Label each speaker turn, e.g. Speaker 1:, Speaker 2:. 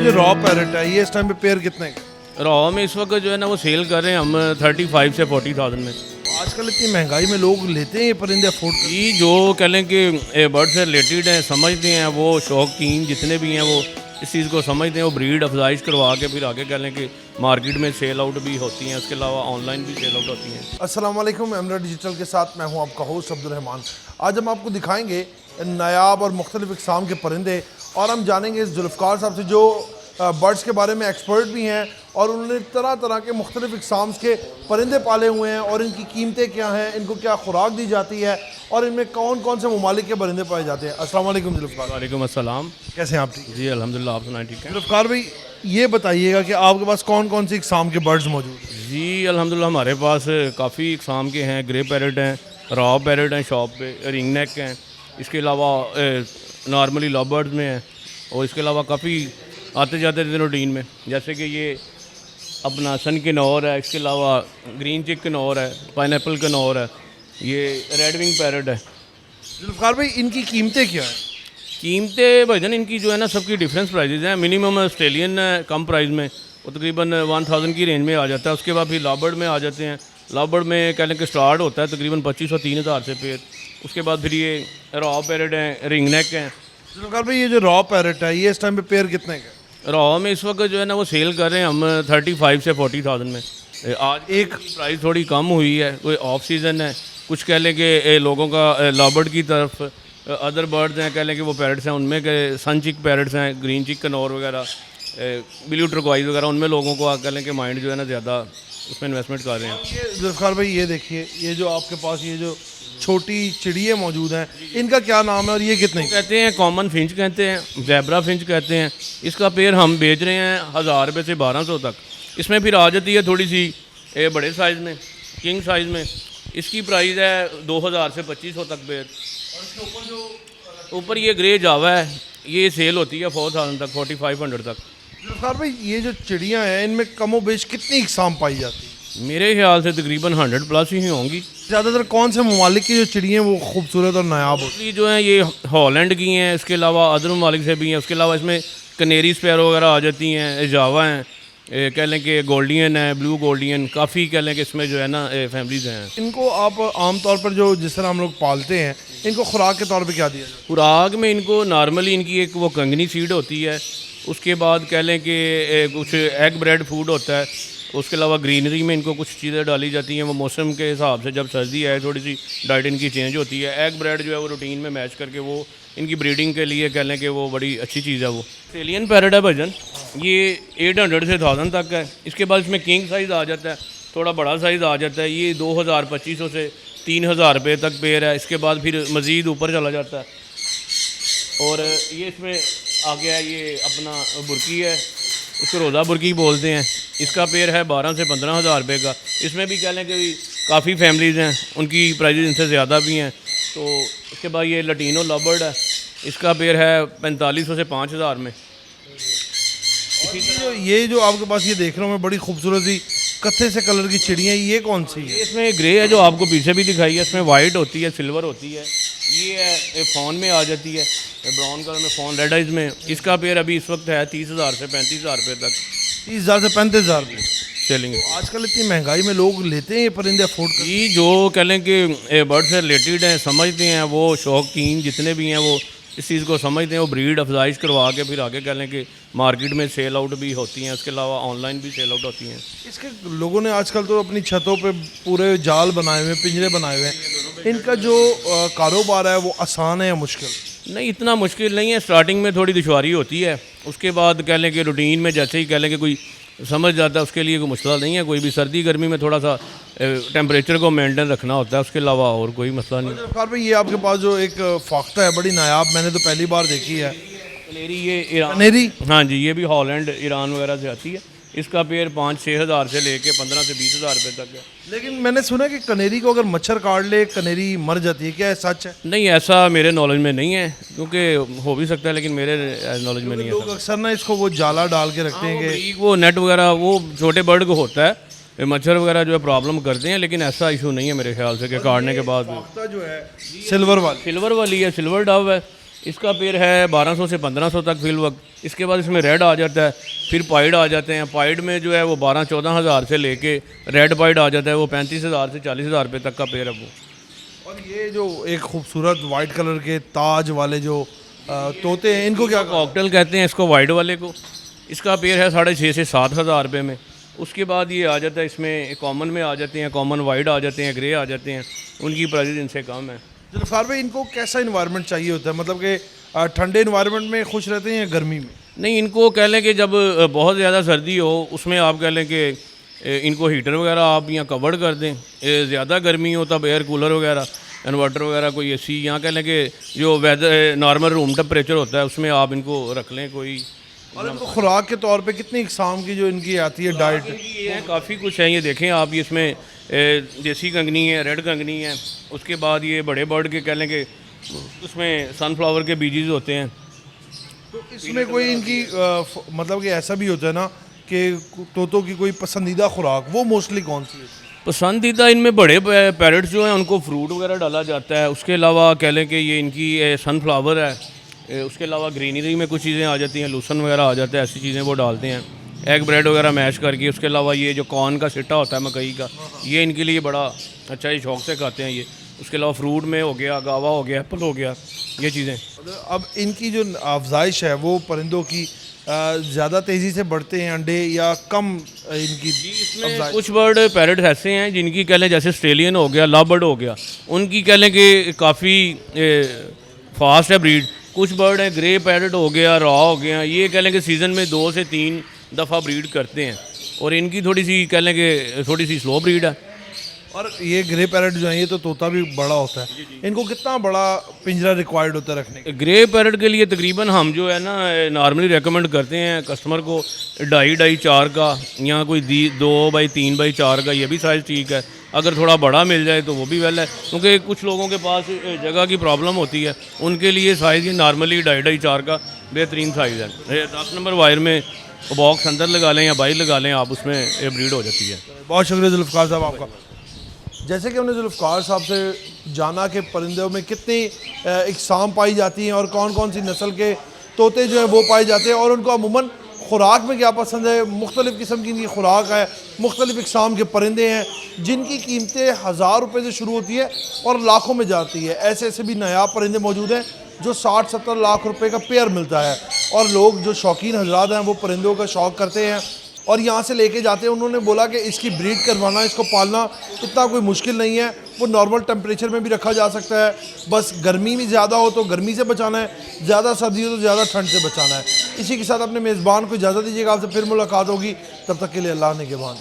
Speaker 1: जो raw parrot है ये इस टाइम पे पेयर कितने का?
Speaker 2: रॉ में इस वक्त जो है ना वो सेल कर रहे हैं हम 35 से 40,000 में।
Speaker 1: आजकल इतनी महंगाई में लोग लेते हैं ये परिंदे अफोर्ड कर?
Speaker 2: ये जो कह लें कि बर्ड से रिलेटेड हैं, समझते हैं, वो शौकीन जितने भी हैं वो इस चीज़ को समझते हैं, वो ब्रीड अफजाइश करवा के फिर आगे कह लें कि मार्केट में सेल आउट भी होती हैं, उसके अलावा ऑनलाइन भी सेल आउट होती हैं।
Speaker 1: अस्सलाम वालेकुम, एमरा डिजिटल के साथ मैं हूं आपका होस्ट अब्दुल रहमान। आज हम आपको दिखाएंगे नायाब और मुख्तलिफ इक़साम के परिंदे और हम जानेंगे इस जुल्फ़कार साहब से जो बर्ड्स के बारे में एक्सपर्ट भी हैं और उन्होंने तरह तरह के मुख्तलिफ इक़साम के परिंदे पाले हुए हैं और इनकी कीमतें क्या हैं, इनको क्या खुराक दी जाती है और इनमें कौन कौन से ममालिक के परिंदे पाए जाते हैं। अस्सलाम वालेकुम जुल्फ़कार।
Speaker 2: वालेकुम अस्सलाम।
Speaker 1: कैसे हैं आप? ठीक
Speaker 2: जी अल्हम्दुलिल्लाह, आप सुनाएं? ठीक है।
Speaker 1: जुल्फ़कार भाई, ये बताइएगा कि आपके पास कौन कौन सी इक़साम के बर्ड्स मौजूद हैं?
Speaker 2: जी अल्हम्दुलिल्लाह हमारे पास काफ़ी इक़साम के हैं। ग्रे पैरेट हैं, रॉ पैरेट हैं, शॉप पे रिंग नेक हैं, इसके अलावा नॉर्मली लव बर्ड्स में हैं और इसके अलावा काफ़ी आते जाते थे रूटीन में, जैसे कि ये अपना सन किन्नौर है, इसके अलावा ग्रीन चिक किन्नौर है, पाइनएप्पल किन्नौर है, ये रेड विंग पैरेट है।
Speaker 1: जुल्फ़कार भाई, इनकी कीमतें क्या हैं?
Speaker 2: कीमतें भाईजान इनकी जो है ना सबकी डिफरेंस प्राइजेज़ हैं। मिनिमम ऑस्ट्रेलियन कम प्राइस में वो तकरीबन 1000 की रेंज में आ जाता है। उसके बाद फिर लव बर्ड में आ जाते हैं। लव बर्ड में कह लें कि स्टार्ट होता है तकरीबन 2500 3000 से पेयर। उसके बाद फिर ये रॉ पैरेट हैं, रिंग नेक हैं।
Speaker 1: जुल्फ़कार भाई, ये जो रॉ पैरेट है ये इस टाइम पे पेयर कितने का?
Speaker 2: रॉ में इस वक्त जो है ना वो सेल कर रहे हैं हम 35 से 40,000 में। आज एक प्राइस थोड़ी कम हुई है, कोई ऑफ सीज़न है, कुछ कह लें कि लोगों का लॉबर्ड की तरफ अदर बर्ड्स हैं, कह लें कि वो पैरट्स हैं, उनमें के सन चिक पैरट्स हैं, ग्रीन चिक कनौर वगैरह, ब्लू टर्कोइज वगैरह, उनमें लोगों को कह लें कि माइंड जो है ना ज़्यादा उसमें इन्वेस्टमेंट कर रहे हैं।
Speaker 1: ये जुल्फ़कार भाई, ये देखिए, ये जो आपके पास ये जो छोटी चिड़िए मौजूद हैं, इनका क्या नाम है और ये कितने की?
Speaker 2: कहते हैं कॉमन फिंच कहते हैं, ज़ेब्रा फिंच कहते हैं। इसका पेयर हम बेच रहे हैं 1000 रुपये से 1200 तक। इसमें फिर आ जाती है थोड़ी सी बड़े साइज़ में, किंग साइज़ में। इसकी प्राइस है 2000 से 2500 तक पेयर। और इसके ऊपर जो ऊपर ये ग्रे जावा है, ये सेल होती है 4000 तक, 4500 तक।
Speaker 1: जुल्फ़कार भाई, ये जो चिड़ियाँ हैं इनमें कमो बेश कितनी इक़साम पाई जाती है?
Speaker 2: मेरे ख्याल से तकरीबन 100 प्लस ही होंगी।
Speaker 1: ज़्यादातर कौन से ममालिक की जो चिड़ियाँ वो खूबसूरत और नायाब होती
Speaker 2: ये जो हैं ये हॉलैंड की हैं, इसके अलावा अदर ममालिक से भी हैं। उसके अलावा इसमें कनेरी स्पैरो वगैरह आ जाती हैं, जावा हैं, कह लें कि गोल्डियन है, ब्लू गोल्डियन, काफ़ी कह लें कि इसमें जो है ना फैमिलीज़ हैं।
Speaker 1: इनको आप आम तौर पर जो जिस तरह हम लोग पालते हैं, इनको खुराक के तौर पे क्या दिया जाता है?
Speaker 2: खुराक में इनको नॉर्मली इनकी एक वो कंगनी सीड होती है, उसके बाद कह लें कि कुछ एग ब्रेड फूड होता है, उसके अलावा ग्रीनरी में इनको कुछ चीज़ें डाली जाती हैं। वो मौसम के हिसाब से, जब सर्दी है थोड़ी सी डाइट इनकी चेंज होती है। एग ब्रेड जो है वो रूटीन में मैच करके वो इनकी ब्रीडिंग के लिए कह लें कि वो बड़ी अच्छी चीज़ है। वो ऑस्ट्रेलियन पैरेट है भजन, ये 800 से 1000 तक है। इसके बाद इसमें किंग साइज़ आ जाता है, थोड़ा बड़ा साइज़ आ जाता है, ये 2000 2500 से 3000 रुपये तक पेयर है। इसके बाद फिर मज़ीद ऊपर चला जाता है। और ये इसमें आ गया ये अपना बुर्की है, उसको रोज़ा बुर्की बोलते हैं। इसका पेयर है 12 से 15,000 रुपये का। इसमें भी कह लें कि काफ़ी फैमिलीज़ हैं, उनकी प्राइजेज इनसे ज़्यादा भी हैं। तो इसके बाद ये लटीनो लवर्ड है, इसका पेयर है 4500 से 5000 में।
Speaker 1: ये जो आपके पास ये देख रहा हूँ मैं, बड़ी खूबसूरत सी कत्थे से कलर की चिड़ियाँ, ये कौन सी है?
Speaker 2: इसमें ग्रे है जो आपको पीछे भी दिखाई है, इसमें वाइट होती है, सिल्वर होती है। ये है फ़ॉन में आ जाती है, ब्राउन कलर में फ़ॉन, रेड आइज में। इसका पेयर अभी इस वक्त है 30,000 से 35,000 रुपये तक।
Speaker 1: 30,000 से 35,000 रुपये
Speaker 2: चलेंगे।
Speaker 1: आजकल इतनी महंगाई में लोग लेते हैं ये परिंदे अफोर्ड कर?
Speaker 2: जी जो कह लें कि बर्ड से रिलेटेड हैं, समझते हैं, वो शौकीन जितने भी हैं वो इस चीज़ को समझते हैं, वो ब्रीड अफजाइश करवा के फिर आगे कह लें कि मार्केट में सेल आउट भी होती हैं, उसके अलावा ऑनलाइन भी सेल आउट होती हैं।
Speaker 1: इसके लोगों ने आजकल तो अपनी छतों पे पूरे जाल बनाए हुए हैं, पिंजरे बनाए हुए हैं। इनका जो कारोबार है वो आसान है या मुश्किल?
Speaker 2: नहीं, इतना मुश्किल नहीं है। स्टार्टिंग में थोड़ी दुश्वारी होती है, उसके बाद कह लें कि रूटीन में जैसे ही कह लें कि कोई समझ जाता है, उसके लिए कोई मसला नहीं है। कोई भी सर्दी गर्मी में थोड़ा सा टेम्परेचर को मेंटेन रखना होता है, उसके अलावा और कोई मसला नहीं।
Speaker 1: ज़ुल्फ़कार भाई, ये आपके पास जो एक फाख्ता है बड़ी नायाब, मैंने तो पहली बार देखी है,
Speaker 2: कनेरी। ये ईरान,
Speaker 1: कनेरी?
Speaker 2: हाँ जी, ये भी हॉलैंड ईरान वगैरह से आती है। इसका पेयर 5-6 हज़ार से लेके 15 से 20,000 रुपये तक है।
Speaker 1: लेकिन मैंने सुना कि कनेरी को अगर मच्छर काट ले कनेरी मर जाती है, क्या है सच है?
Speaker 2: नहीं, ऐसा मेरे नॉलेज में नहीं है, क्योंकि हो भी सकता है, लेकिन मेरे नॉलेज में नहीं है।
Speaker 1: लोग अक्सर ना इसको वो जाला डाल के रखते हैं कि
Speaker 2: वो नेट वगैरह वो छोटे बर्ड को होता है, मच्छर वगैरह जो है प्रॉब्लम करते हैं, लेकिन ऐसा इशू नहीं है मेरे ख्याल से कि काटने के बाद।
Speaker 1: फाख्ता जो है सिल्वर वाली
Speaker 2: सिल्वर वाली है, सिल्वर डव है, इसका पेड़ है 1200 से 1500 तक फिल वक्त। इसके बाद इसमें रेड आ जाता है, फिर पाइड आ जाते हैं। पाइड में जो है वो 12-14 हज़ार से लेके रेड पाइड आ जाता है, वो 35,000 से 40,000 रुपये तक का पेड़ है वो।
Speaker 1: और ये जो एक खूबसूरत वाइट कलर के ताज वाले जो तोते हैं, इनको क्या
Speaker 2: कॉकटेल कहते हैं इसको, वाइट वाले को। इसका पेड़ है 6,500 से 7,000 रुपये में। उसके बाद ये आ जाता है, इसमें कॉमन में आ जाते हैं, कॉमन वाइट आ जाते हैं, ग्रे आ जाते हैं, उनकी प्राइस इनसे कम है।
Speaker 1: जुल्फ़ार भाई, इनको कैसा इन्वायरमेंट चाहिए होता है? मतलब कि ठंडे इन्वायरमेंट में खुश रहते हैं या गर्मी में?
Speaker 2: नहीं, इनको कह लें कि जब बहुत ज़्यादा सर्दी हो उसमें आप कह लें कि इनको हीटर वगैरह आप यहाँ कवर्ड कर दें। ज़्यादा गर्मी हो तब एयर कूलर वगैरह, इन्वर्टर वगैरह, कोई एसी, यहाँ कह लें कि जो वेदर नॉर्मल रूम टेम्परेचर होता है उसमें आप इनको रख लें कोई।
Speaker 1: और इनको खुराक के तौर पे कितनी इकसाम की जो इनकी आती है डाइट?
Speaker 2: ये है काफ़ी कुछ है, ये देखें आप। ये इसमें देसी कंगनी है, रेड कंगनी है। उसके बाद ये बड़े बर्ड के कह लें कि उसमें सनफ्लावर के बीजेस होते हैं।
Speaker 1: तो इसमें कोई इनकी मतलब कि ऐसा भी होता है ना कि तोतों की कोई पसंदीदा खुराक, वो मोस्टली कौन सी है?
Speaker 2: पसंदीदा इनमें बड़े पैरट्स जो हैं उनको फ्रूट वगैरह डाला जाता है। उसके अलावा कह लें कि ये इनकी सनफ्लावर है। उसके अलावा ग्रीनरी में कुछ चीज़ें आ जाती हैं, लूसन वगैरह आ जाता है, ऐसी चीज़ें वो डालते हैं। एग ब्रेड वगैरह मैश करके। उसके अलावा ये जो कॉर्न का सिट्टा होता है मकई का, ये इनके लिए बड़ा अच्छा, ये शौक से खाते हैं ये। उसके अलावा फ्रूट में हो गया, गावा हो गया, एप्पल हो गया, ये चीज़ें।
Speaker 1: अब इनकी जो अफजाइश है वो परिंदों की ज़्यादा तेज़ी से बढ़ते हैं अंडे या कम इनकी?
Speaker 2: इसमें कुछ बर्ड पैरट्स ऐसे हैं जिनकी कह लें, जैसे ऑस्ट्रेलियन हो गया, लव बर्ड हो गया, उनकी कह लें कि काफ़ी फास्ट है ब्रीड। कुछ बर्ड हैं, ग्रे पैरट हो गया, रॉ हो गया, ये कह लें कि सीज़न में 2 से 3 दफ़ा ब्रीड करते हैं। और इनकी थोड़ी सी कह लें कि थोड़ी सी स्लो ब्रीड है।
Speaker 1: और ये ग्रे पैरट जो है, ये तो तोता भी बड़ा होता है, इनको कितना बड़ा पिंजरा रिक्वायर्ड होता है रखने के?
Speaker 2: ग्रे पैरट के लिए तकरीबन हम जो है ना नॉर्मली रेकमेंड करते हैं कस्टमर को 2.5-4 का, या कोई 2x3x4 का, ये भी साइज़ ठीक है। अगर थोड़ा बड़ा मिल जाए तो वो भी वेल है, क्योंकि कुछ लोगों के पास जगह की प्रॉब्लम होती है, उनके लिए साइज़ ये नॉर्मली 2.5-4 का बेहतरीन साइज़ है। 10 नंबर वायर में बॉक्स अंदर लगा लें या बाहर लगा लें आप, उसमें ये ब्रीड हो जाती है।
Speaker 1: बहुत शुक्रिया जुल्फ़ार साहब आपका। जैसे कि हमने जुल्फ़ार साहब से जाना कि परिंदों में कितनी इकसाम पाई जाती हैं और कौन कौन सी नस्ल के तोते जो हैं वो पाए जाते हैं, और उनको अमूमन खुराक में क्या पसंद है। मुख्तलिफ़ किस्म की इनकी खुराक है, मुख्तलिफ़ इकसाम के परिंदे हैं जिनकी कीमतें 1000 रुपये से शुरू होती है और लाखों में जाती है। ऐसे ऐसे भी नायाब परिंदे मौजूद हैं जो 60-70 लाख रुपए का पेयर मिलता है, और लोग जो शौकीन हजरात हैं वो परिंदों का शौक़ करते हैं और यहाँ से लेके जाते हैं। उन्होंने बोला कि इसकी ब्रीड करवाना, इसको पालना इतना कोई मुश्किल नहीं है, वो नॉर्मल टेम्परेचर में भी रखा जा सकता है। बस गर्मी में ज़्यादा हो तो गर्मी से बचाना है, ज़्यादा सर्दी हो तो ज़्यादा ठंड से बचाना है। इसी के साथ अपने मेज़बान को इजाज़त दीजिएगा, आपसे फिर मुलाकात होगी, तब तक के लिए अल्लाह ने के बाद।